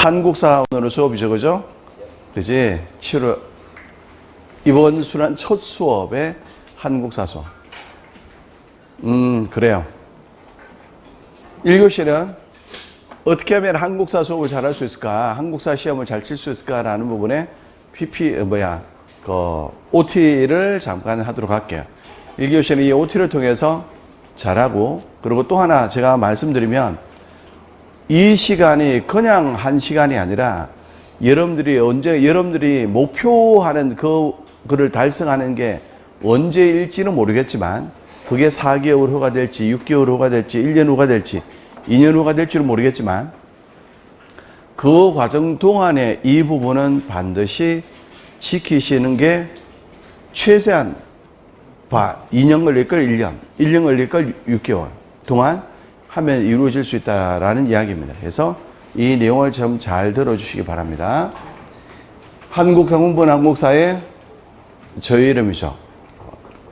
한국사 오늘 수업이죠, 그죠? 그지? 7월 이번 수란 첫 수업에 한국사 수업. 그래요. 1교시는 어떻게 하면 한국사 수업을 잘할 수 있을까? 한국사 시험을 잘 칠 수 있을까라는 부분에 OT를 잠깐 하도록 할게요. 1교시는 이 OT를 통해서 잘하고, 그리고 또 하나 제가 말씀드리면 이 시간이 그냥 한 시간이 아니라 여러분들이 목표하는 그를 달성하는 게 언제일지는 모르겠지만 그게 4개월 후가 될지 6개월 후가 될지 1년 후가 될지 2년 후가 될지는 모르겠지만 그 과정 동안에 이 부분은 반드시 지키시는 게 최대한 2년 걸릴 걸 1년 걸릴 걸 6개월 동안 하면 이루어질 수 있다라는 이야기입니다. 그래서 이 내용을 좀 잘 들어주시기 바랍니다. 한국경운본 한국사의 저희 이름이죠.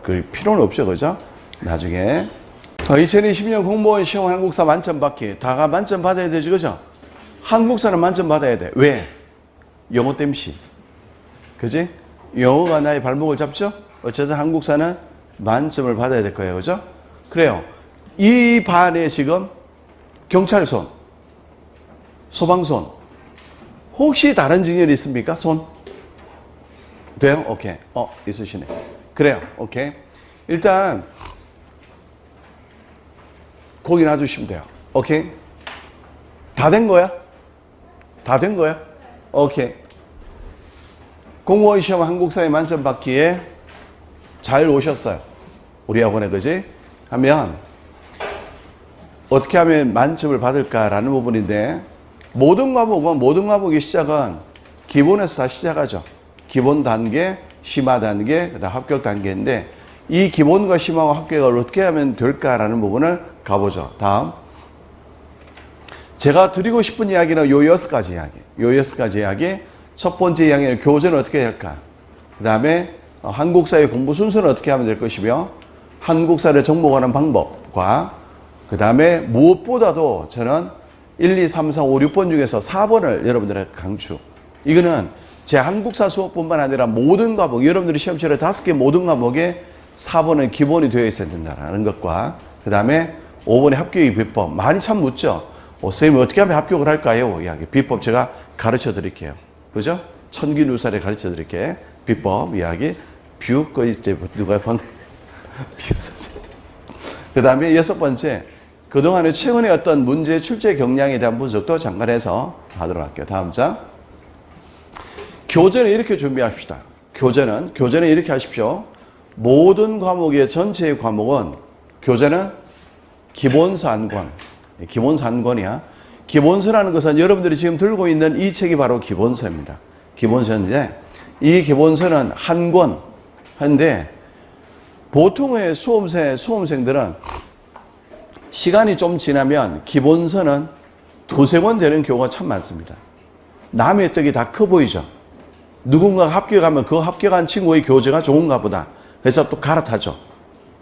그 필요는 없죠, 그죠? 나중에 2020년 공무원 시험 한국사 만점 받기 다가 만점 받아야 되지, 그죠? 한국사는 만점 받아야 돼. 왜? 영어 땜시, 그지? 영어가 나의 발목을 잡죠. 어쨌든 한국사는 만점을 받아야 될 거예요, 그죠? 그래요. 이 반에 지금 경찰손, 소방손, 혹시 다른 직렬이 있습니까? 손? 돼요? 오케이. 있으시네. 그래요. 오케이. 일단 거기 놔주시면 돼요. 오케이. 다 된 거야? 다 된 거야? 오케이. 공무원 시험 한국사의 만점 받기에 잘 오셨어요. 우리 학원에, 그지? 하면 어떻게 하면 만점을 받을까라는 부분인데, 모든 과목의 시작은 기본에서 다 시작하죠. 기본 단계, 심화 단계, 그다음 합격 단계인데, 이 기본과 심화와 합격을 어떻게 하면 될까라는 부분을 가보죠. 다음. 제가 드리고 싶은 이야기는 요 6가지 이야기. 첫 번째 이야기는 교재는 어떻게 해야 할까? 그 다음에 한국사의 공부 순서는 어떻게 하면 될 것이며, 한국사를 정복하는 방법과 그 다음에 무엇보다도 저는 1, 2, 3, 4, 5, 6번 중에서 4번을 여러분들에게 강추. 이거는 제 한국사 수업뿐만 아니라 모든 과목, 여러분들이 시험 치러 5개 모든 과목에 4번은 기본이 되어 있어야 된다는 것과, 그 다음에 5번의 합격의 비법. 많이 참 묻죠. 선생님 어떻게 하면 합격을 할까요? 이야기. 비법 제가 가르쳐 드릴게요. 그죠? 천기누설에 가르쳐 드릴게요. 비법 이야기. 누가 그 다음에 6번째, 그동안의 최근의 어떤 문제 출제 경향에 대한 분석도 잠깐 해서 하도록 할게요. 다음 장. 교재는 이렇게 준비합시다. 교재는 이렇게 하십시오. 모든 과목의 전체의 과목은 교재는 기본서 한 권. 기본서 한 권이야. 기본서라는 것은 여러분들이 지금 들고 있는 이 책이 바로 기본서입니다. 기본서인데, 이 기본서는 한 권인데, 보통의 수험생들은 시간이 좀 지나면 기본서는 2-3권 되는 경우가 참 많습니다. 남의 떡이 다 커 보이죠. 누군가가 합격하면 그 합격한 친구의 교재가 좋은가 보다. 그래서 또 갈아타죠.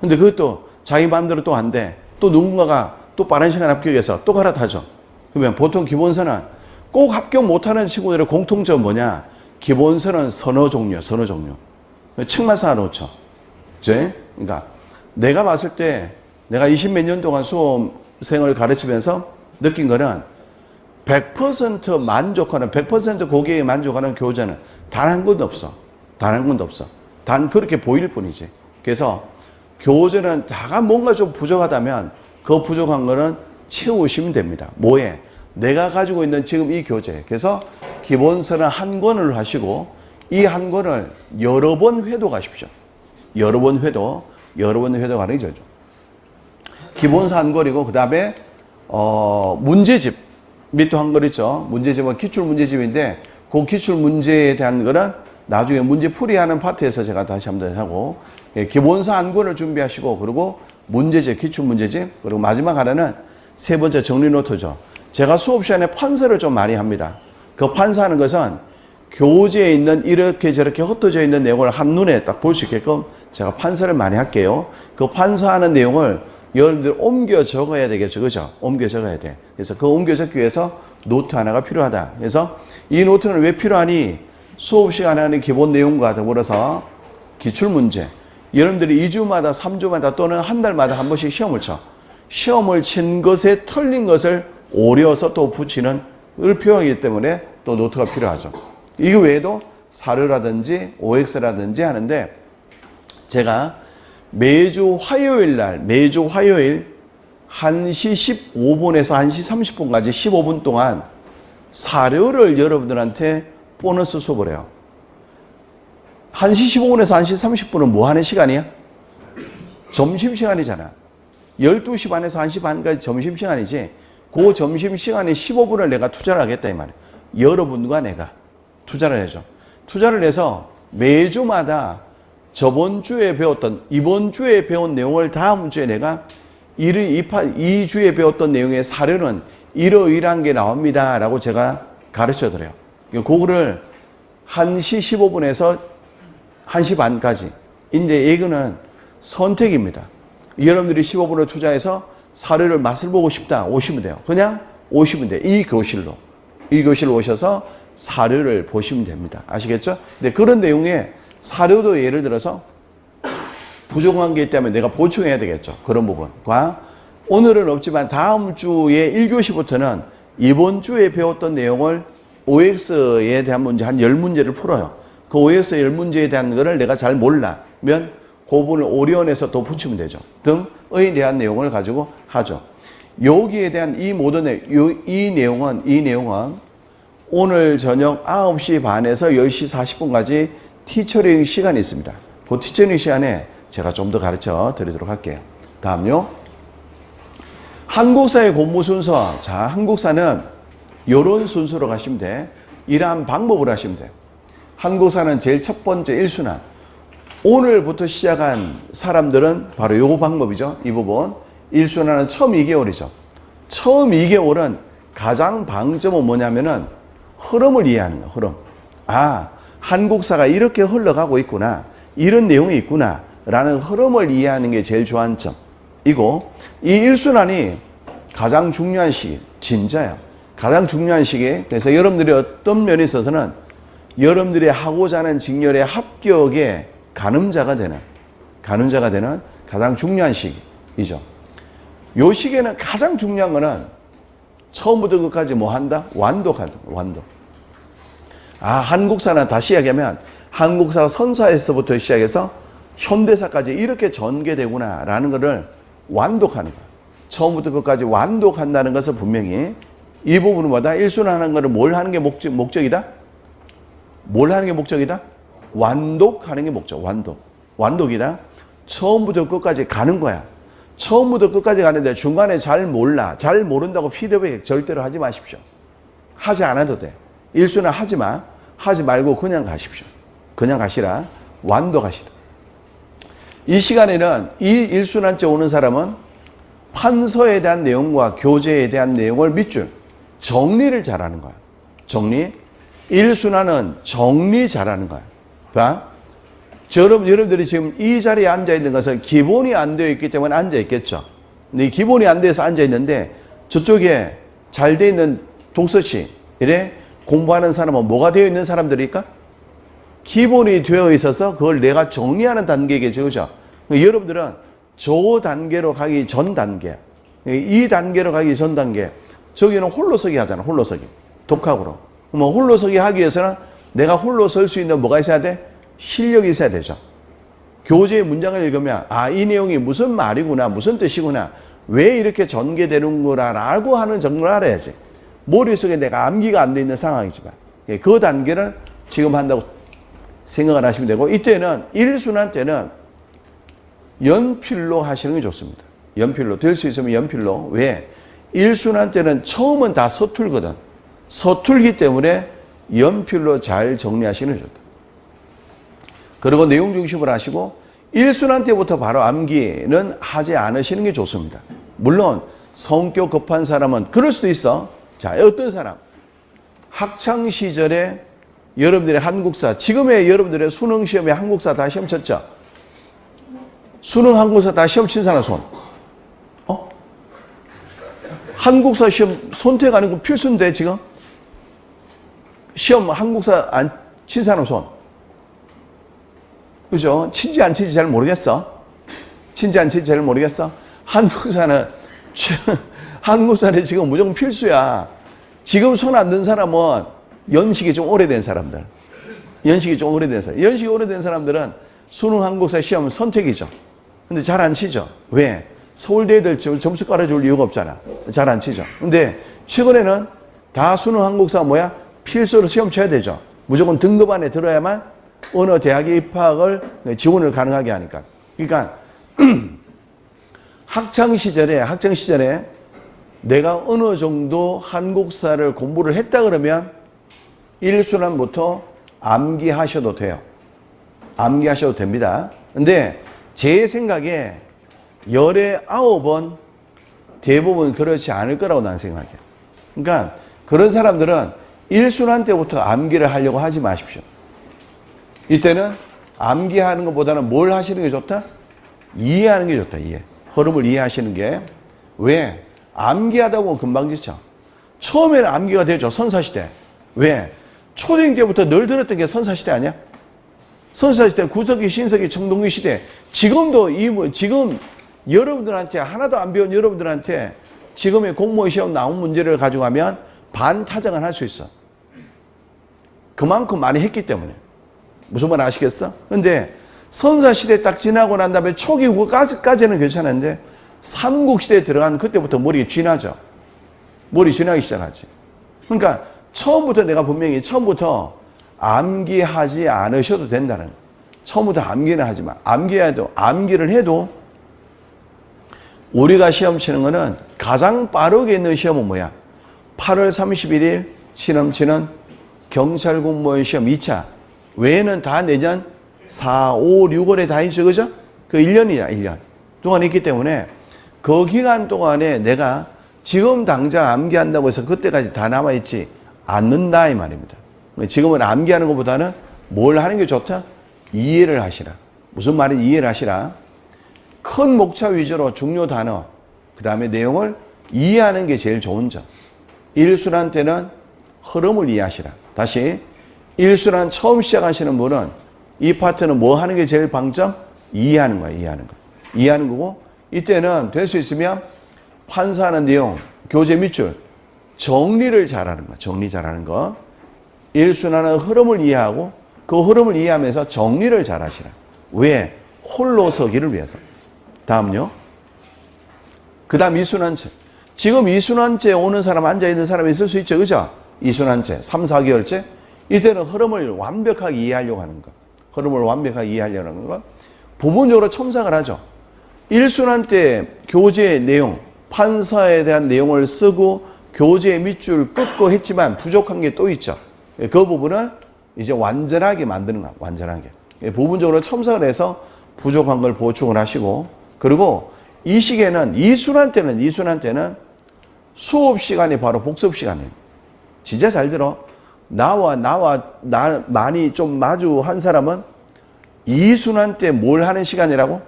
근데 그것도 자기 마음대로 또 안 돼. 또 누군가가 또 빠른 시간 합격해서 또 갈아타죠. 그러면 보통 기본서는 꼭 합격 못하는 친구들의 공통점은 뭐냐? 기본서는 서너 종류. 책만 쌓아놓죠. 그치? 그러니까 내가 봤을 때 내가 20몇 년 동안 수험생을 가르치면서 느낀 거는 100% 만족하는, 100% 고객이 만족하는 교재는 단 한 권도 없어. 단 그렇게 보일 뿐이지. 그래서 교재는 다가 뭔가 좀 부족하다면 그 부족한 거는 채우시면 됩니다. 뭐에? 내가 가지고 있는 지금 이 교재. 그래서 기본서는 한 권을 하시고 이 한 권을 여러 번 회독하십시오. 여러 번 회독하는 게 좋죠. 기본서 한 권이고, 그 다음에 문제집 밑도 한 권 있죠. 문제집은 기출 문제집인데 그 기출 문제에 대한 거는 나중에 문제 풀이하는 파트에서 제가 다시 한번 하고, 기본서 한 권을 준비하시고, 그리고 문제집, 기출 문제집, 그리고 마지막 하나는 세 번째 정리 노트죠. 제가 수업 시간에 판서를 좀 많이 합니다. 그 판서하는 것은 교재에 있는 이렇게 저렇게 흩어져 있는 내용을 한눈에 딱 볼 수 있게끔 제가 판서를 많이 할게요. 그 판서하는 내용을 여러분들 옮겨 적어야 되겠죠. 그죠? 옮겨 적어야 돼. 그래서 그 옮겨 적기 위해서 노트 하나가 필요하다. 그래서 이 노트는 왜 필요하니? 수업 시간에 하는 기본 내용과 더불어서 기출문제. 여러분들이 2주마다 3주마다 또는 한 달마다 한 번씩 시험을 쳐. 시험을 친 것에 틀린 것을 오려서 또 붙이는 을 표현하기 때문에 또 노트가 필요하죠. 이거 외에도 사료라든지 OX라든지 하는데 제가 매주 화요일 1시 15분에서 1시 30분까지 15분 동안 사료를 여러분들한테 보너스 수업을 해요. 1시 15분에서 1시 30분은 뭐 하는 시간이야? 점심시간이잖아. 12시 반에서 1시 반까지 점심시간이지. 그 점심시간에 15분을 내가 투자를 하겠다 이 말이야. 여러분과 내가 투자를 해줘. 투자를 해서 매주마다 저번 주에 배웠던, 이번 주에 배운 내용을 다음 주에 내가 이 주에 배웠던 내용의 사료는 이러이러한 게 나옵니다 라고 제가 가르쳐 드려요. 그거를 1시 15분에서 1시 반까지. 이제 이거는 선택입니다. 여러분들이 15분을 투자해서 사료를 맛을 보고 싶다. 오시면 돼요. 그냥 오시면 돼요. 이 교실로 오셔서 사료를 보시면 됩니다. 아시겠죠? 근데 그런 내용에 사료도 예를 들어서 부족한 게 있다면 내가 보충해야 되겠죠. 그런 부분과 오늘은 없지만 다음 주에 1교시부터는 이번 주에 배웠던 내용을 OX에 대한 문제 한 10문제를 풀어요. 그 OX 10문제에 대한 거를 내가 잘 몰라면 그 부분을 오리온에서 또 붙이면 되죠. 등에 대한 내용을 가지고 하죠. 여기에 대한 이 모든 이 내용은 오늘 저녁 9시 반에서 10시 40분까지 티처링 시간이 있습니다. 그 티처링 시간에 제가 좀 더 가르쳐 드리도록 할게요. 다음요. 한국사의 공부 순서. 자, 한국사는 이런 순서로 가시면 돼. 이러한 방법으로 하시면 돼요. 한국사는 제일 첫 번째 1순환. 오늘부터 시작한 사람들은 바로 요 방법이죠. 이 부분. 1순환은 처음 2개월이죠. 처음 2개월은 가장 방점은 뭐냐면은 흐름을 이해하는 거예요. 흐름. 아, 한국사가 이렇게 흘러가고 있구나. 이런 내용이 있구나. 라는 흐름을 이해하는 게 제일 좋아하는 점이고, 이 1순환이 가장 중요한 시기, 진짜예요. 가장 중요한 시기. 그래서 여러분들이 어떤 면에 있어서는 여러분들이 하고자 하는 직렬의 합격의 가늠자가 되는 가장 중요한 시기이죠. 요 시기에는 가장 중요한 거는 처음부터 끝까지 뭐 한다? 완독하다. 완독. 아, 한국사는 다시 이야기하면 한국사 선사에서부터 시작해서 현대사까지 이렇게 전개되구나 라는 것을 완독하는 거예요. 처음부터 끝까지 완독한다는 것은 분명히 이 부분마다 1순환하는 것을 뭘 하는 게 목적이다? 뭘 하는 게 목적이다? 완독하는 게 목적. 완독이다. 처음부터 끝까지 가는 거야. 처음부터 끝까지 가는데 중간에 잘 몰라. 잘 모른다고 피드백 절대로 하지 마십시오. 하지 않아도 돼. 1순환 하지 마. 하지 말고 그냥 가십시오. 그냥 가시라. 완독하시라. 이 시간에는 이 1순환째 오는 사람은 판서에 대한 내용과 교재에 대한 내용을 밑줄 정리를 잘하는 거야. 정리. 1순환은 정리 잘하는 거야. 봐. 여러분들이 지금 이 자리에 앉아 있는 것은 기본이 안 되어 있기 때문에 앉아 있겠죠. 근데 기본이 안 돼서 앉아 있는데 저쪽에 잘 되어 있는 독서실 이래 공부하는 사람은 뭐가 되어 있는 사람들일까? 기본이 되어 있어서 그걸 내가 정리하는 단계겠죠. 그죠? 여러분들은 저 단계로 가기 전 단계, 이 단계로 가기 전 단계, 저기는 홀로서기 하잖아. 홀로서기. 독학으로. 뭐 홀로서기 하기 위해서는 내가 홀로 설 수 있는 뭐가 있어야 돼? 실력이 있어야 되죠. 교재의 문장을 읽으면 아, 이 내용이 무슨 말이구나, 무슨 뜻이구나, 왜 이렇게 전개되는구나라고 하는 정도를 알아야지. 머릿속에 내가 암기가 안 돼 있는 상황이지만 그 단계를 지금 한다고 생각을 하시면 되고, 이때는 1순환 때는 연필로 하시는 게 좋습니다. 연필로. 될 수 있으면 연필로. 왜? 1순환 때는 처음은 다 서툴거든. 서툴기 때문에 연필로 잘 정리하시는 게 좋다. 그리고 내용 중심으로 하시고 1순환 때부터 바로 암기는 하지 않으시는 게 좋습니다. 물론 성격 급한 사람은 그럴 수도 있어. 자, 어떤 사람? 학창시절에 여러분들의 한국사, 지금의 여러분들의 수능 시험에 한국사 다 시험 쳤죠? 수능 한국사 다 시험 친 사람 손. 한국사 시험 선택하는 거 필수인데 지금? 시험 한국사 안 친 사람 손. 그죠? 친지 안 친지 잘 모르겠어. 친지 안 친지 잘 모르겠어. 한국사는 지금 무조건 필수야. 지금 손 안 든 사람은 연식이 좀 오래된 사람들. 연식이 오래된 사람들은 수능 한국사 시험 선택이죠. 근데 잘 안 치죠. 왜? 서울대 애들 점수 깔아줄 이유가 없잖아. 잘 안 치죠. 근데 최근에는 다 수능 한국사 필수로 시험 쳐야 되죠. 무조건 등급 안에 들어야만 어느 대학에 입학을 지원을 가능하게 하니까. 그러니까 학창 시절에 내가 어느 정도 한국사를 공부를 했다 그러면 1순환부터 암기하셔도 돼요. 암기하셔도 됩니다. 근데 제 생각에 열에 9번 대부분 그렇지 않을 거라고 난 생각해요. 그러니까 그런 사람들은 1순환 때부터 암기를 하려고 하지 마십시오. 이때는 암기하는 것보다는 뭘 하시는 게 좋다? 이해하는 게 좋다. 흐름을 이해하시는 게. 왜? 암기하다 보면 금방 지쳐. 처음에는 암기가 되죠. 선사시대. 왜? 초등 때부터 늘 들었던 게 선사시대 아니야? 선사시대, 구석기, 신석기, 청동기 시대. 지금 여러분들한테 하나도 안 배운 여러분들한테 지금의 공무원 시험 나온 문제를 가지고 가면 반타작은 할 수 있어. 그만큼 많이 했기 때문에. 무슨 말 아시겠어? 근데 선사시대 딱 지나고 난 다음에 초기 후까지는 괜찮은데 삼국시대에 들어간 그때부터 머리가 쥐나죠. 머리 쥐나기 시작하지. 그러니까 처음부터 내가 분명히 처음부터 암기하지 않으셔도 된다는 거예요. 처음부터 암기는 하지 마. 암기를 해도 우리가 시험 치는 거는 가장 빠르게 있는 시험은 뭐야? 8월 31일 시험 치는 경찰 공무원 시험 2차. 외에는 다 내년 4, 5, 6월에 다 있죠. 그죠? 그 1년이야, 1년. 동안 있기 때문에 그 기간 동안에 내가 지금 당장 암기한다고 해서 그때까지 다 남아있지 않는다 이 말입니다. 지금은 암기하는 것보다는 뭘 하는 게 좋다? 이해를 하시라. 무슨 말인지 이해를 하시라. 큰 목차 위주로 중요 단어, 그 다음에 내용을 이해하는 게 제일 좋은 점. 1순환 때는 흐름을 이해하시라. 다시 1순환 처음 시작하시는 분은 이 파트는 뭐 하는 게 제일 방점? 이해하는 거야. 이해하는 거고 이때는 될 수 있으면 판사하는 내용, 교재 밑줄, 정리를 잘하는 거야. 정리 잘하는 거. 1순환은 흐름을 이해하고 그 흐름을 이해하면서 정리를 잘하시라. 왜? 홀로 서기를 위해서. 다음요. 그 다음 2순환체. 지금 2순환체 오는 사람, 앉아있는 사람이 있을 수 있죠. 그죠? 2순환체, 3, 4개월째. 이때는 흐름을 완벽하게 이해하려고 하는 거. 흐름을 완벽하게 이해하려고 하는 거. 부분적으로 첨삭을 하죠. 1순환 때 교재 내용, 판사에 대한 내용을 쓰고 교재 밑줄 끊고 했지만 부족한 게 또 있죠. 그 부분을 이제 완전하게 만드는 거야. 완전하게. 부분적으로 첨삭을 해서 부족한 걸 보충을 하시고 그리고 이 시기에는 2순환 때는 수업 시간이 바로 복습 시간이에요. 진짜 잘 들어. 나와 많이 좀 마주한 사람은 2순환 때 뭘 하는 시간이라고?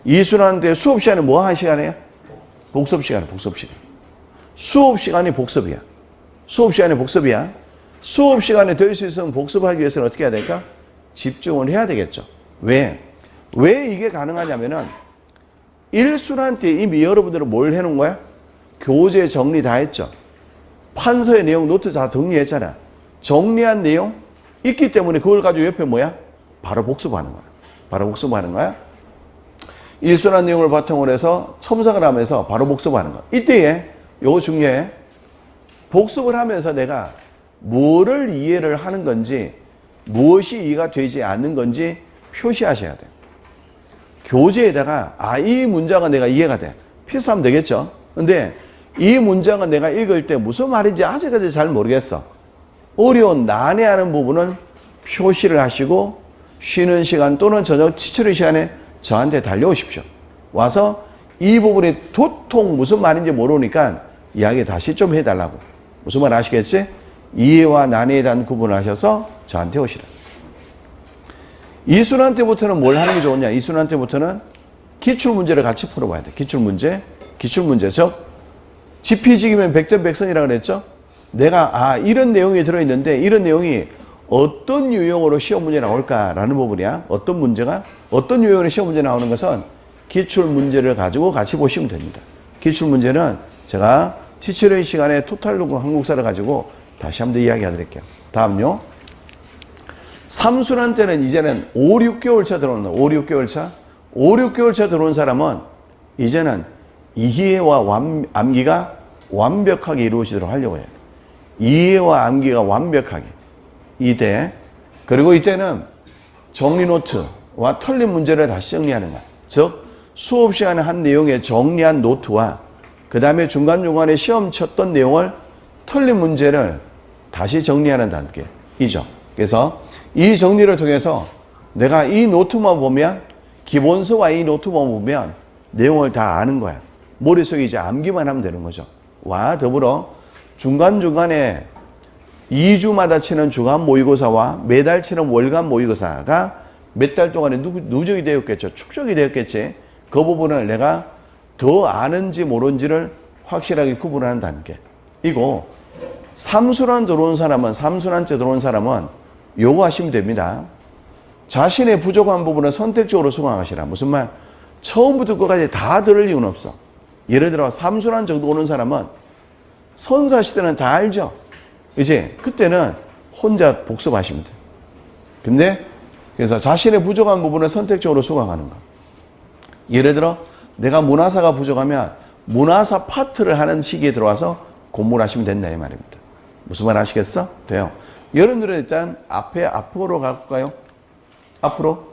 2순환 때 수업 시간에 뭐 하는 시간이에요? 복습 시간. 수업 시간이 복습이야. 수업 시간에 될 수 있으면 복습하기 위해서는 어떻게 해야 될까? 집중을 해야 되겠죠. 왜 이게 가능하냐면은 1순환 때 이미 여러분들은 뭘 해놓은 거야? 교재 정리 다 했죠. 판서의 내용 노트 다 정리했잖아. 정리한 내용 있기 때문에 그걸 가지고 옆에 뭐야? 바로 복습하는 거야. 1순환 내용을 바탕으로 해서 첨삭을 하면서 바로 복습하는 거야. 이때에 요거 중요해. 복습을 하면서 내가 뭐를 이해를 하는 건지 무엇이 이해가 되지 않는 건지 표시하셔야 돼요. 교재에다가 이 문장은 내가 이해가 돼. 필수하면 되겠죠. 근데 이 문장은 내가 읽을 때 무슨 말인지 아직까지 잘 모르겠어. 어려운 난해하는 부분은 표시를 하시고 쉬는 시간 또는 저녁 티처리 시간에 저한테 달려오십시오. 와서 이 부분이 도통 무슨 말인지 모르니까 이야기 다시 좀 해달라고. 무슨 말 아시겠지? 이해와 난해에 대한 구분을 하셔서 저한테 오시라. 2순환 때부터는 뭘 하는 게 좋으냐? 2순환 때부터는 기출문제를 같이 풀어봐야 돼. 기출문제. 즉 지피지기면 백전백선이라고 그랬죠? 내가 이런 내용이 들어있는데 이런 내용이 어떤 유형으로 시험 문제 나올까라는 부분이야. 어떤 유형으로 시험 문제 나오는 것은 기출 문제를 가지고 같이 보시면 됩니다. 기출 문제는 제가 티처링 시간에 토탈로그 한국사를 가지고 다시 한번 더 이야기 해드릴게요. 다음요. 삼순환 때는 이제는 5, 6개월 차 들어온다. 5, 6개월 차. 5, 6개월 차 들어온 사람은 이제는 이해와 암기가 완벽하게 이루어지도록 하려고 해요. 이해와 암기가 완벽하게. 이때. 그리고 이때는 정리 노트와 틀린 문제를 다시 정리하는 거야. 즉, 수업 시간에 한 내용에 정리한 노트와 그 다음에 중간중간에 시험 쳤던 내용을 틀린 문제를 다시 정리하는 단계이죠. 그래서 이 정리를 통해서 내가 이 노트만 보면, 기본서와 이 노트만 보면 내용을 다 아는 거야. 머릿속에 이제 암기만 하면 되는 거죠. 와 더불어 중간중간에 2주마다 치는 주간 모의고사와 매달 치는 월간 모의고사가 몇 달 동안에 누적이 되었겠죠. 축적이 되었겠지. 그 부분을 내가 더 아는지 모르는지를 확실하게 구분하는 단계이고, 삼순환 들어온 삼순환째 들어온 사람은 요거 하시면 됩니다. 자신의 부족한 부분을 선택적으로 수강하시라. 무슨 말? 처음부터 끝까지 다 들을 이유는 없어. 예를 들어 삼순환 정도 오는 사람은 선사시대는 다 알죠. 이제 그때는 혼자 복습하시면 돼요. 근데 그래서 자신의 부족한 부분을 선택적으로 수강하는 거. 예를 들어 내가 문화사가 부족하면 문화사 파트를 하는 시기에 들어와서 공부를 하시면 된다 이 말입니다. 무슨 말 아시겠어? 돼요. 여러분들은 일단 앞으로 갈까요? 앞으로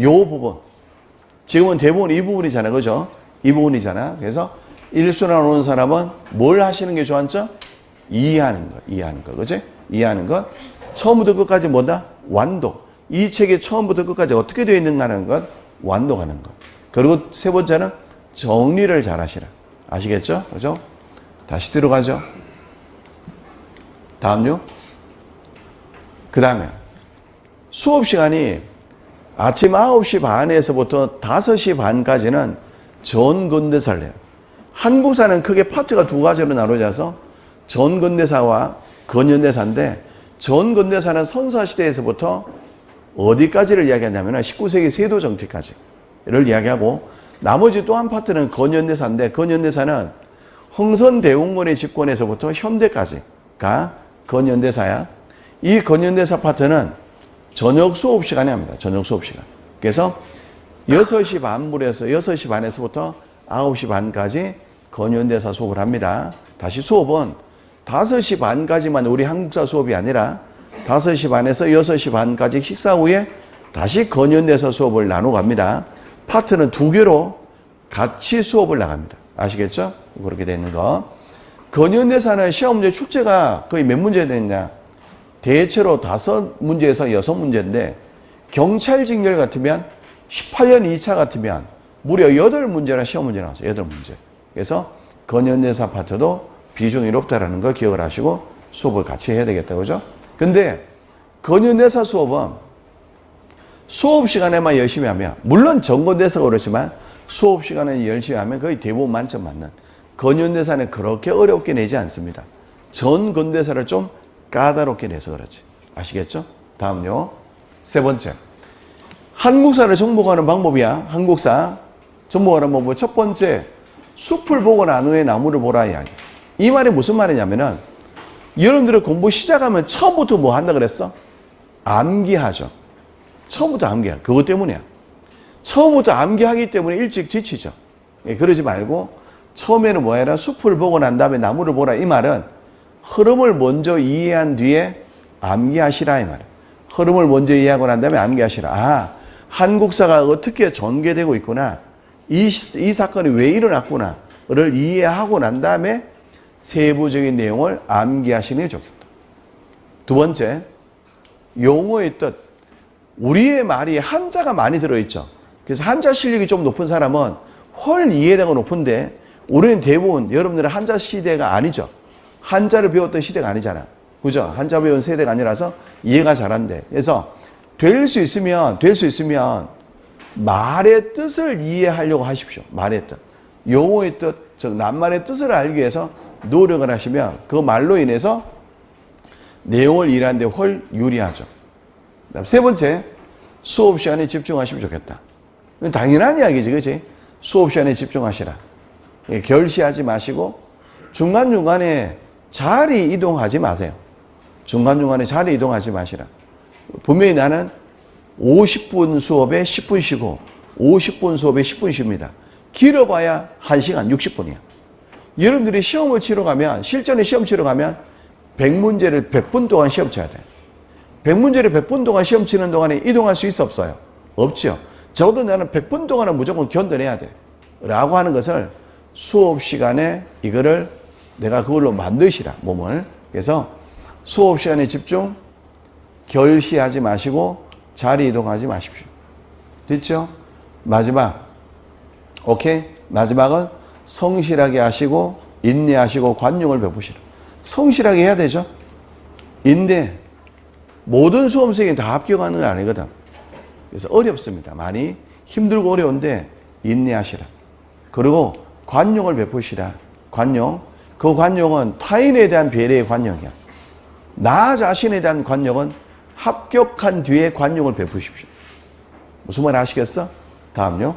요 부분. 지금은 대부분 이 부분이잖아. 그죠? 이 부분이잖아. 그래서 일순환 오는 사람은 뭘 하시는 게 좋았죠? 이해하는 거. 그지? 이해하는 것. 처음부터 끝까지 뭐다? 완독. 이 책이 처음부터 끝까지 어떻게 되어 있는가 하는 것. 완독하는 것. 그리고 세 번째는 정리를 잘 하시라. 아시겠죠? 그죠? 다시 들어가죠. 다음요. 그 다음에 수업 시간이 아침 9시 반에서부터 5시 반까지는 전근대사를 해요. 한국사는 크게 파트가 두 가지로 나눠져서 전근대사와 근현대사인데, 전근대사는 선사시대에서부터 어디까지를 이야기하냐면 19세기 세도 정치까지를 이야기하고, 나머지 또 한 파트는 근현대사인데, 근현대사는 흥선대원군의 집권에서부터 현대까지가 근현대사야. 이 근현대사 파트는 저녁 수업 시간에 합니다. 저녁 수업 시간. 그래서 6시 반부에서 6시 반에서부터 9시 반까지 근현대사 수업을 합니다. 다시 수업은 5시 반까지만 우리 한국사 수업이 아니라 5시 반에서 6시 반까지 식사 후에 다시 근현대사 수업을 나누어 갑니다. 파트는 2개로 같이 수업을 나갑니다. 아시겠죠? 그렇게 되는 거. 근현대사는 시험 문제 출제가 거의 몇 문제 되느냐? 대체로 5문제에서 6문제인데, 경찰직렬 같으면 18년 2차 같으면 무려 8문제나 시험 문제 나왔어요. 8문제. 그래서 근현대사 파트도 비중이 높다라는 걸 기억을 하시고 수업을 같이 해야 되겠다. 그죠? 근데 근현대사 수업은 수업 시간에만 열심히 하면, 물론 전근대사가 그렇지만 수업 시간에 열심히 하면 거의 대부분 만점 맞는, 근현대사는 그렇게 어렵게 내지 않습니다. 전근대사를 좀 까다롭게 내서 그렇지. 아시겠죠? 다음요. 세 번째. 한국사를 정복하는 방법이야. 한국사 정복하는 방법. 첫 번째, 숲을 보고 난 후에 나무를 보라 이야기. 이 말이 무슨 말이냐면은, 여러분들이 공부 시작하면 처음부터 뭐 한다 그랬어? 암기하죠. 처음부터 암기하. 그것 때문이야. 처음부터 암기하기 때문에 일찍 지치죠. 그러지 말고 처음에는 뭐 해라? 숲을 보고 난 다음에 나무를 보라. 이 말은 흐름을 먼저 이해한 뒤에 암기하시라 이 말이야. 흐름을 먼저 이해하고 난 다음에 암기하시라. 한국사가 어떻게 전개되고 있구나. 이 사건이 왜 일어났구나를 이해하고 난 다음에 세부적인 내용을 암기하시는 게 좋겠다. 두 번째, 용어의 뜻. 우리의 말이 한자가 많이 들어있죠. 그래서 한자 실력이 좀 높은 사람은 훨 이해도가 높은데, 우리는 대부분 여러분들은 한자 시대가 아니죠. 한자를 배웠던 시대가 아니잖아. 그죠? 한자 배운 세대가 아니라서 이해가 잘 안 돼. 그래서 될 수 있으면 말의 뜻을 이해하려고 하십시오. 말의 뜻. 용어의 뜻, 즉 낱말의 뜻을 알기 위해서 노력을 하시면 그 말로 인해서 내용을 이해하는 데 훨 유리하죠. 그다음 세 번째, 수업 시간에 집중하시면 좋겠다. 당연한 이야기지, 그렇지? 수업 시간에 집중하시라. 결시하지 마시고 중간중간에 자리 이동하지 마세요. 중간중간에 자리 이동하지 마시라. 분명히 나는 50분 수업에 10분 쉬고 50분 수업에 10분 쉽니다. 길어봐야 1시간 60분이야. 여러분들이 시험을 치러 가면, 실전에 시험 치러 가면 100문제를 100분 동안 시험 쳐야 돼. 100문제를 100분 동안 시험 치는 동안에 이동할 수 있어 없어요? 없죠. 적어도 나는 100분 동안은 무조건 견뎌내야 돼. 라고 하는 것을 수업 시간에 이거를 내가 그걸로 만드시라, 몸을. 그래서 수업 시간에 집중, 결시하지 마시고 자리 이동하지 마십시오. 됐죠? 마지막. 오케이? 마지막은 성실하게 하시고 인내하시고 관용을 베푸시라. 성실하게 해야 되죠? 인내. 모든 수험생이 다 합격하는 건 아니거든. 그래서 어렵습니다. 많이 힘들고 어려운데 인내하시라. 그리고 관용을 베푸시라. 관용. 그 관용은 타인에 대한 배려의 관용이야. 나 자신에 대한 관용은 합격한 뒤에 관용을 베푸십시오. 무슨 말 아시겠어? 다음요.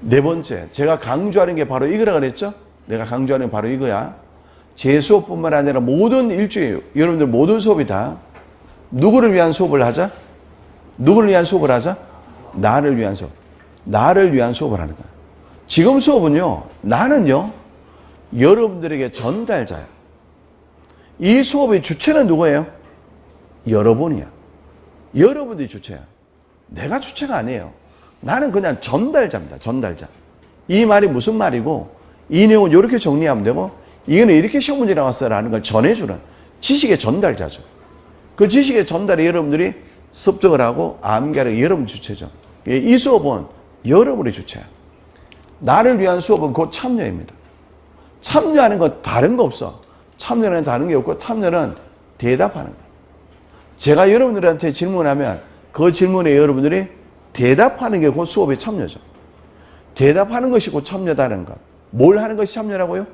네 번째, 제가 강조하는 게 바로 이거라 그랬죠? 내가 강조하는 게 바로 이거야. 제 수업뿐만 아니라 모든 일주일, 여러분들 모든 수업이 다 누구를 위한 수업을 하자? 누구를 위한 수업을 하자? 나를 위한 수업. 나를 위한 수업을 하는 거야. 지금 수업은요, 나는요, 여러분들에게 전달자야. 이 수업의 주체는 누구예요? 여러분이야. 여러분들이 주체야. 내가 주체가 아니에요. 나는 그냥 전달자입니다. 전달자. 이 말이 무슨 말이고 이 내용은 이렇게 정리하면 되고 이거는 이렇게 시험 문제 나왔어라는 걸 전해주는 지식의 전달자죠. 그 지식의 전달에 여러분들이 습득을 하고 암기하는 여러분 주체죠. 이 수업은 여러분의 주체야. 나를 위한 수업은 곧 참여입니다. 참여하는 건 다른 거 없어. 참여는 다른 게 없고 참여는 대답하는 거예요. 제가 여러분들한테 질문하면 그 질문에 여러분들이 대답하는 게 곧 수업의 참여죠. 대답하는 것이 곧 참여다는 것. 뭘 하는 것이 참여라고요?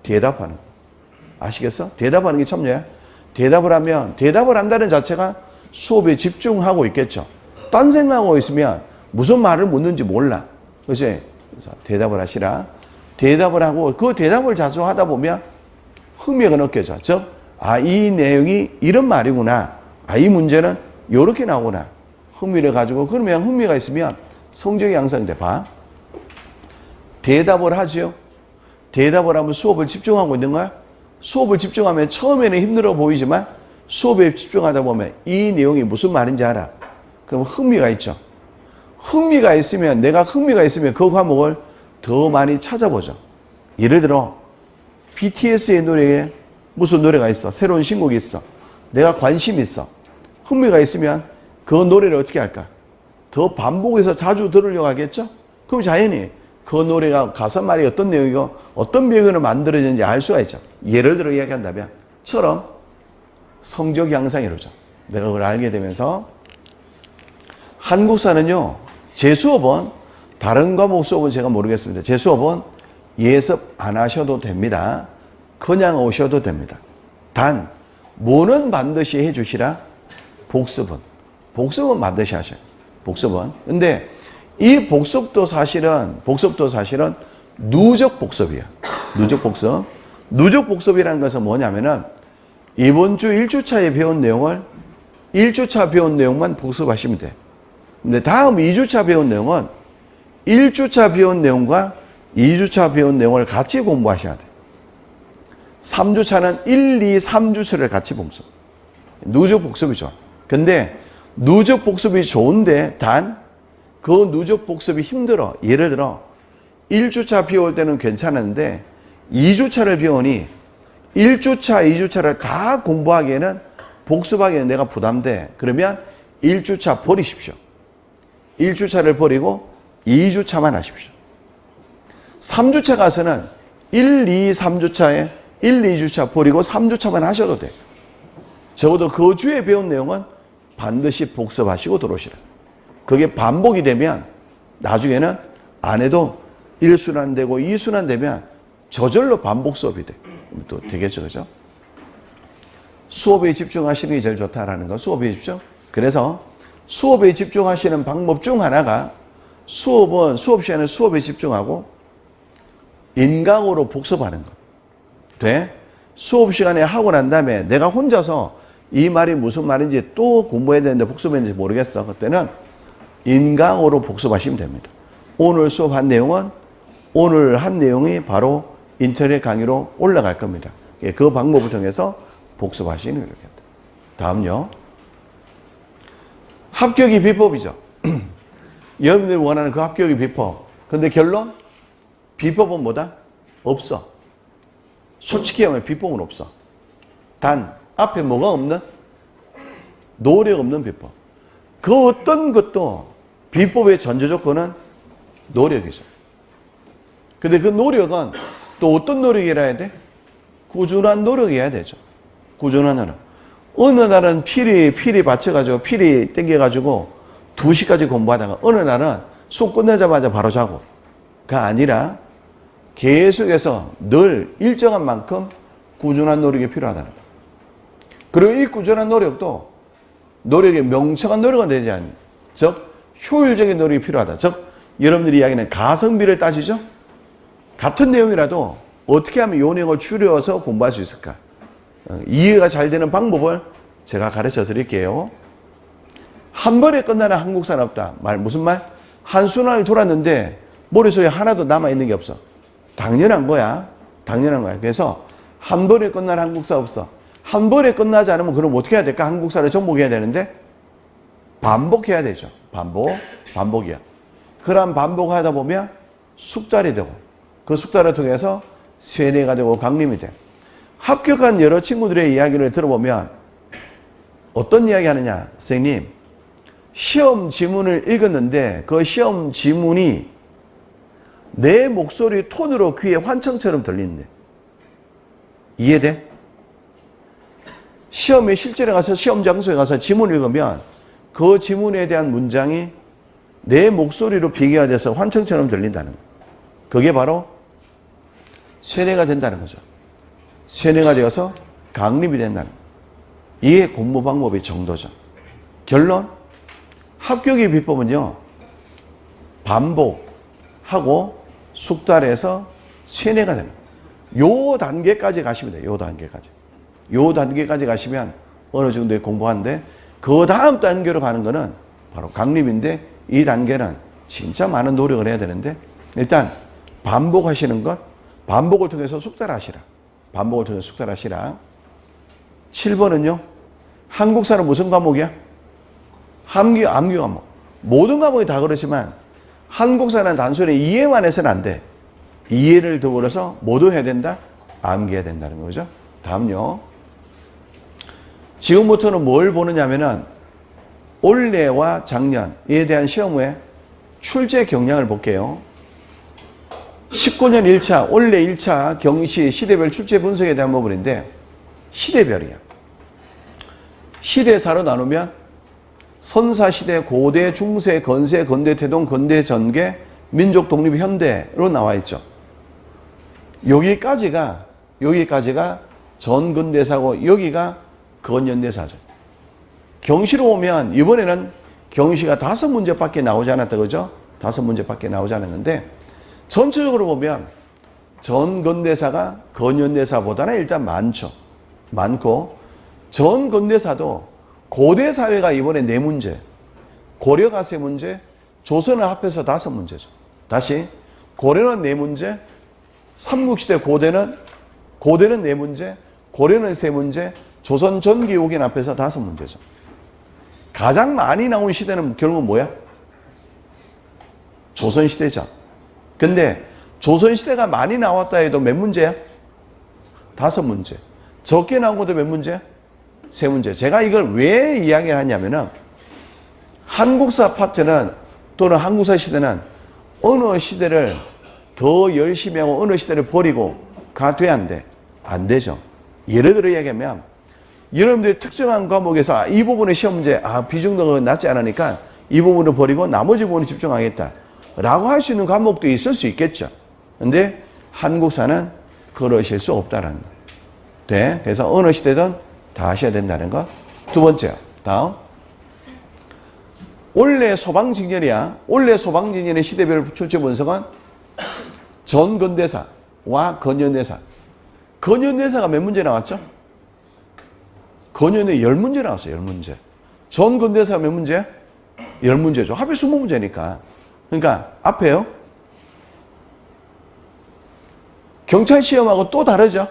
대답하는 거. 아시겠어? 대답하는 게 참여야. 대답을 하면 대답을 한다는 자체가 수업에 집중하고 있겠죠. 딴 생각하고 있으면 무슨 말을 묻는지 몰라. 그렇지? 그래서 대답을 하시라. 대답을 하고 그 대답을 자주 하다 보면 흥미가 느껴져. 즉, 이 내용이 이런 말이구나. 이 문제는 이렇게 나오구나. 흥미를 가지고 그러면 흥미가 있으면 성적이 향상돼. 봐. 대답을 하죠. 대답을 하면 수업을 집중하고 있는 거야. 수업을 집중하면 처음에는 힘들어 보이지만 수업에 집중하다 보면 이 내용이 무슨 말인지 알아. 그럼 흥미가 있죠. 흥미가 있으면 내가 흥미가 있으면 그 과목을 더 많이 찾아보죠. 예를 들어 BTS의 노래에 무슨 노래가 있어. 새로운 신곡이 있어. 내가 관심이 있어. 흥미가 있으면 그 노래를 어떻게 할까? 더 반복해서 자주 들으려고 하겠죠? 그럼 자연히 그 노래가 가사말이 어떤 내용이고 어떤 배경으로 만들어졌는지 알 수가 있죠. 예를 들어 이야기한다면 처럼 성적 향상이 이루죠. 내가 그걸 알게 되면서 한국사는요. 제 수업은 다른 과목 수업은 제가 모르겠습니다. 제 수업은 예습 안 하셔도 됩니다. 그냥 오셔도 됩니다. 단 뭐는 반드시 해주시라? 복습은 반드시 하셔요. 복습은. 근데 이 복습도 사실은 누적 복습이야. 누적 복습. 누적 복습이라는 것은 뭐냐면은 이번 주 1주차에 배운 내용을 1주차 배운 내용만 복습하시면 돼. 근데 다음 2주차 배운 내용은 1주차 배운 내용과 2주차 배운 내용을 같이 공부하셔야 돼. 3주차는 1, 2, 3주차를 같이 복습. 누적 복습이죠. 근데 누적 복습이 좋은데 단 그 누적 복습이 힘들어. 예를 들어 1주차 비올 때는 괜찮은데 2주차를 비우니 1주차, 2주차를 다 공부하기에는 복습하기에는 내가 부담돼. 그러면 1주차 버리십시오. 1주차를 버리고 2주차만 하십시오. 3주차 가서는 1, 2, 3주차에 1, 2주차 버리고 3주차만 하셔도 돼요. 적어도 그 주에 배운 내용은 반드시 복습하시고 들어오시라. 그게 반복이 되면 나중에는 안 해도 1순환 되고 2순환 되면 저절로 반복 수업이 돼. 또 되겠죠, 그죠? 수업에 집중하시는 게 제일 좋다라는 거, 수업에 집중. 그래서 수업에 집중하시는 방법 중 하나가 수업 시간에 수업에 집중하고 인강으로 복습하는 것. 돼? 수업 시간에 하고 난 다음에 내가 혼자서 이 말이 무슨 말인지 또 공부해야 되는데 복습했는지 모르겠어. 그때는 인강으로 복습하시면 됩니다. 오늘 수업한 내용은 오늘 한 내용이 바로 인터넷 강의로 올라갈 겁니다. 그 방법을 통해서 복습하시는 이렇게 합니다. 다음요. 합격이 비법이죠. 여러분들이 원하는 그 합격의 비법. 근데 결론? 비법은 뭐다? 없어. 솔직히 하면 비법은 없어. 단 앞에 뭐가 없는? 노력 없는 비법. 그 어떤 것도 비법의 전제 조건은 노력이죠. 근데 그 노력은 또 어떤 노력이라 해야 돼? 꾸준한 노력이어야 되죠. 꾸준한 노력. 어느 날은 필이 받쳐가지고 필이 땡겨가지고 2시까지 공부하다가 어느 날은 수업 끝내자마자 바로 자고. 가 아니라 계속해서 늘 일정한 만큼 꾸준한 노력이 필요하다는 거예요. 그리고 이 꾸준한 노력도 노력이 명청한 노력은 되지 않니. 즉 효율적인 노력이 필요하다. 즉 여러분들이 이야기하는 가성비를 따지죠. 같은 내용이라도 어떻게 하면 이 내용을 줄여서 공부할 수 있을까? 이해가 잘 되는 방법을 제가 가르쳐 드릴게요. 한 번에 끝나는 한국사는 없다. 무슨 말? 한순환을 돌았는데 머릿속에 하나도 남아있는 게 없어. 당연한 거야. 당연한 거야. 그래서 한 번에 끝나는 한국사 없어. 한 번에 끝나지 않으면 그럼 어떻게 해야 될까? 한국사를 정복해야 되는데 반복해야 되죠. 반복이야. 그런 반복하다 보면 숙달이 되고 그 숙달을 통해서 세뇌가 되고 강림이 돼. 합격한 여러 친구들의 이야기를 들어보면 어떤 이야기 하느냐. 선생님, 시험 지문을 읽었는데 그 시험 지문이 내 목소리 톤으로 귀에 환청처럼 들리는데 이해돼? 시험에 실제로 가서 시험 장소에 가서 지문을 읽으면 그 지문에 대한 문장이 내 목소리로 비교가 돼서 환청처럼 들린다는 거예요. 그게 바로 세뇌가 된다는 거죠. 세뇌가 되어서 강림이 된다는 거예요. 이게 공부 방법의 정도죠. 결론, 합격의 비법은요, 반복하고 숙달해서 세뇌가 되는 거예요. 요 단계까지 가시면 돼요. 요 단계까지 가시면 어느 정도의 공부하는데 그 다음 단계로 가는 거는 바로 강림인데 이 단계는 진짜 많은 노력을 해야 되는데 일단 반복하시는 것, 반복을 통해서 숙달하시라. 7번은요. 한국사는 무슨 과목이야? 암기 과목. 모든 과목이 다 그렇지만 한국사는 단순히 이해만 해서는 안 돼. 이해를 더불어서 모두 해야 된다? 암기해야 된다는 거죠. 다음요. 지금부터는 뭘 보느냐면은 올해와 작년에 대한 시험 후에 출제 경향을 볼게요. 19년 1차, 올해 1차 경시 시대별 출제 분석에 대한 부분인데 시대별이야. 시대사로 나누면 선사시대, 고대, 중세, 건세, 건대, 태동, 건대, 전개, 민족, 독립, 현대로 나와 있죠. 여기까지가 전근대사고 여기가 건현대사죠. 경시로 보면 이번에는 경시가 5문제밖에 나오지 않았다. 그죠? 5문제밖에 나오지 않았는데 전체적으로 보면 전근대사가 건현대사보다는 일단 많고 전근대사도 고대 사회가 이번에 4문제, 고려가 3문제, 조선을 합해서 5문제죠. 다시 고려는 4문제, 삼국시대 고대는 4문제, 고려는 3문제, 조선 전기 5개 합해서 5문제죠. 가장 많이 나온 시대는 결국 뭐야? 조선시대죠. 근데 조선시대가 많이 나왔다 해도 몇 문제야? 5문제. 적게 나온 것도 몇 문제야? 3문제. 제가 이걸 왜 이야기를 하냐면은 한국사 파트는 또는 한국사 시대는 어느 시대를 더 열심히 하고 어느 시대를 버리고 가돼야 안 돼? 안 되죠. 예를 들어 이야기하면 여러분들이 특정한 과목에서 이 부분의 시험 문제 비중도가 낮지 않으니까 이 부분을 버리고 나머지 부분에 집중하겠다. 라고 할 수 있는 과목도 있을 수 있겠죠. 근데 한국사는 그러실 수 없다라는 거. 네. 그래서 어느 시대든 다 하셔야 된다는 거. 두 번째요. 다음. 원래 소방직렬이야. 원래 소방직렬의 시대별 출제 분석은 전근대사와 근현대사. 근현대사가 몇 문제 나왔죠? 근현대 10문제 나왔어요. 10문제. 전근대사가 몇 문제? 10문제죠. 합의 20문제니까. 그러니까 앞에요. 경찰 시험하고 또 다르죠?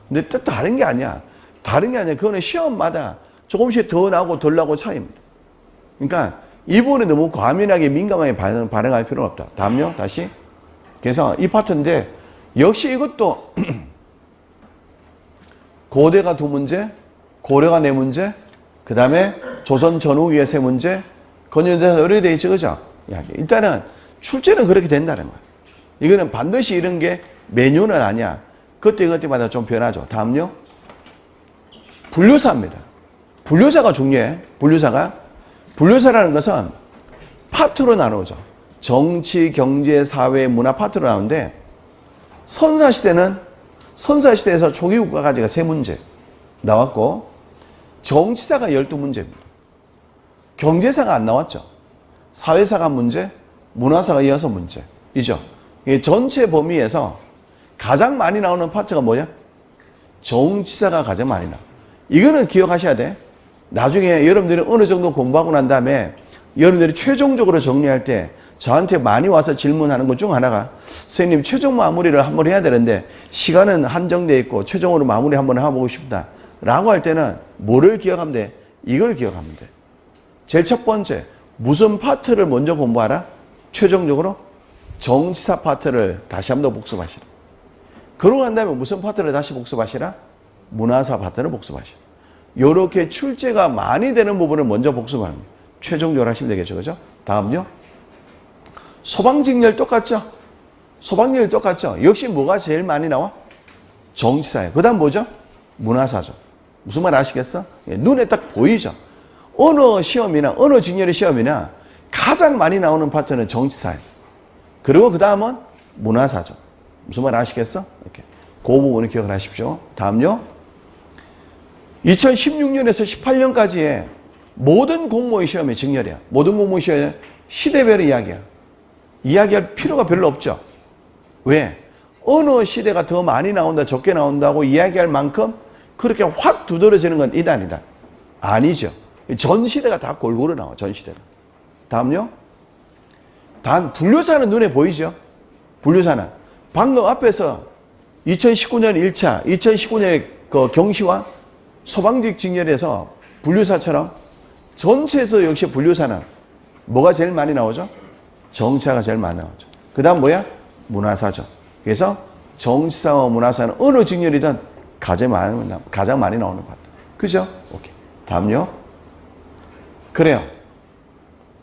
근데 또 다른 게 아니야. 다른 게 아니라 그거는 시험마다 조금씩 더 나오고 덜 나오고 차이입니다. 그러니까 이번에 너무 과민하게 민감하게 반응할 필요는 없다. 다음요. 다시. 그래서 이 파트인데 역시 이것도 고대가 2문제, 고려가 4문제, 그 다음에 조선 전후기에 3문제, 근현대사 의뢰되어 있죠. 그죠? 일단은 출제는 그렇게 된다는 거야. 이거는 반드시 이런 게 메뉴는 아니야. 그때마다 좀 변하죠. 다음요. 분류사입니다. 분류사가 중요해. 분류사라는 것은 파트로 나누죠. 정치, 경제, 사회, 문화 파트로 나오는데 선사시대에서 초기 국가까지가 3문제 나왔고 정치사가 12문제입니다. 경제사가 안 나왔죠. 사회사가 문제, 문화사가 6문제. 이죠. 전체 범위에서 가장 많이 나오는 파트가 뭐냐? 정치사가 가장 많이 나와. 이거는 기억하셔야 돼. 나중에 여러분들이 어느 정도 공부하고 난 다음에 여러분들이 최종적으로 정리할 때 저한테 많이 와서 질문하는 것 중 하나가 선생님 최종 마무리를 한번 해야 되는데 시간은 한정되어 있고 최종으로 마무리 한번 해보고 싶다 라고 할 때는 뭐를 기억하면 돼? 이걸 기억하면 돼. 제일 첫 번째 무슨 파트를 먼저 공부하라? 최종적으로 정치사 파트를 다시 한번 복습하시라. 그러고 난 다음에 무슨 파트를 다시 복습하시라? 문화사 파트를 복습하시라. 이렇게 출제가 많이 되는 부분을 먼저 복습하는 거예요. 최종적으로 하시면 되겠죠. 그죠? 다음요. 소방직렬 똑같죠? 소방직렬 똑같죠? 역시 뭐가 제일 많이 나와? 정치사예요. 그 다음 뭐죠? 문화사죠. 무슨 말 아시겠어? 눈에 딱 보이죠? 어느 시험이나 어느 직렬의 시험이나 가장 많이 나오는 파트는 정치사예요. 그리고 그 다음은 문화사죠. 무슨 말 아시겠어? 이렇게. 그 부분을 기억을 하십시오. 다음요. 2016년에서 18년까지의 모든 공무원 시험의 직렬이야. 모든 공무원 시험의 시대별의 이야기야. 이야기할 필요가 별로 없죠. 왜? 어느 시대가 더 많이 나온다, 적게 나온다고 이야기할 만큼 그렇게 확 두드러지는 건 이다 아니다. 아니죠. 전 시대가 다 골고루 나와. 전 시대가. 다음요. 단 분류사는 눈에 보이죠. 분류사는 방금 앞에서 2019년 1차, 2019년의 그 경시와 소방직 직렬에서 분류사처럼 전체에서 역시 분류사는 뭐가 제일 많이 나오죠? 정치사가 제일 많이 나오죠. 그 다음 뭐야? 문화사죠. 그래서 정치사와 문화사는 어느 직렬이든 가장 많이 나오는 것 같아요. 그죠? 오케이. 다음요. 그래요.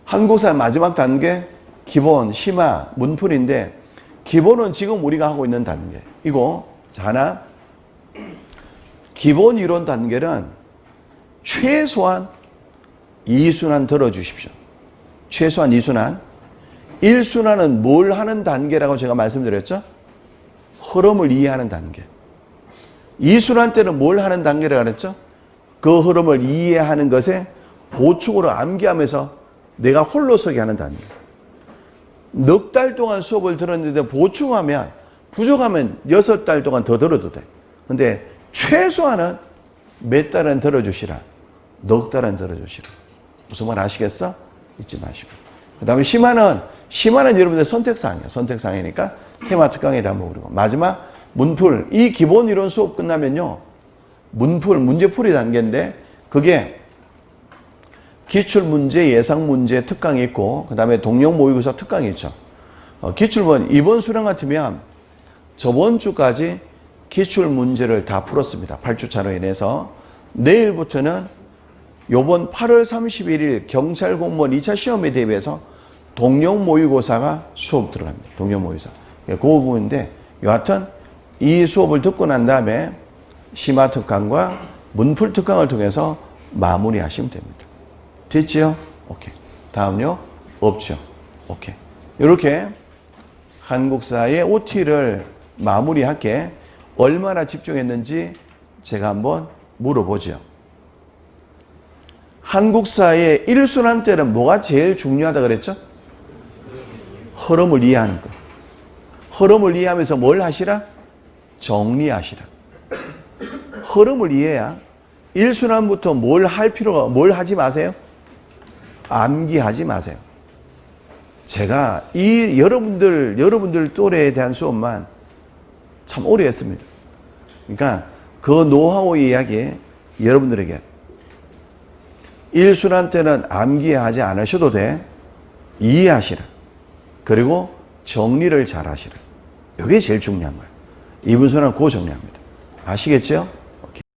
한국사 마지막 단계 기본, 심화, 문풀인데 기본은 지금 우리가 하고 있는 단계. 이거 하나 기본 이론 단계는 최소한 2순환 들어주십시오. 최소한 2순환. 1순환은 뭘 하는 단계라고 제가 말씀드렸죠? 흐름을 이해하는 단계. 2순환 때는 뭘 하는 단계라고 그랬죠? 그 흐름을 이해하는 것에 보충으로 암기하면서 내가 홀로서기 하는 단계. 넉 달 동안 수업을 들었는데 보충하면 부족하면 6달 동안 더 들어도 돼. 근데 최소한은 몇 달은 들어주시라. 넉 달은 들어주시라. 무슨 말 아시겠어? 잊지 마시고. 그 다음에 심화는 여러분들 선택사항이야. 선택사항이니까 테마 특강에 한번 그리고 마지막 문풀. 이 기본 이론 수업 끝나면요. 문풀, 문제풀이 단계인데 그게 기출문제, 예상문제 특강이 있고 그 다음에 동영 모의고사 특강이 있죠. 기출문 이번 수련 같으면 저번 주까지 기출문제를 다 풀었습니다. 8주차로 인해서 내일부터는 요번 8월 31일 경찰 공무원 2차 시험에 대비해서 동영 모의고사가 수업 들어갑니다. 동영 모의고사. 그 부분인데 여하튼 이 수업을 듣고 난 다음에 심화 특강과 문풀 특강을 통해서 마무리하시면 됩니다. 됐지요? 오케이. 다음요? 없죠? 오케이. 이렇게 한국사의 OT를 마무리할게 얼마나 집중했는지 제가 한번 물어보죠. 한국사의 1순환 때는 뭐가 제일 중요하다 그랬죠? 흐름을 이해하는 것. 흐름을 이해하면서 뭘 하시라? 정리하시라. 흐름을 이해해야 1순환부터 뭘 하지 마세요? 암기하지 마세요. 제가 이 여러분들 또래에 대한 수업만 참 오래 했습니다. 그러니까 그 노하우 이야기 여러분들에게 1순환 때는 암기하지 않으셔도 돼. 이해하시라. 그리고 정리를 잘 하시라. 이게 제일 중요한 거예요. 2분순환 그 정리합니다. 아시겠죠?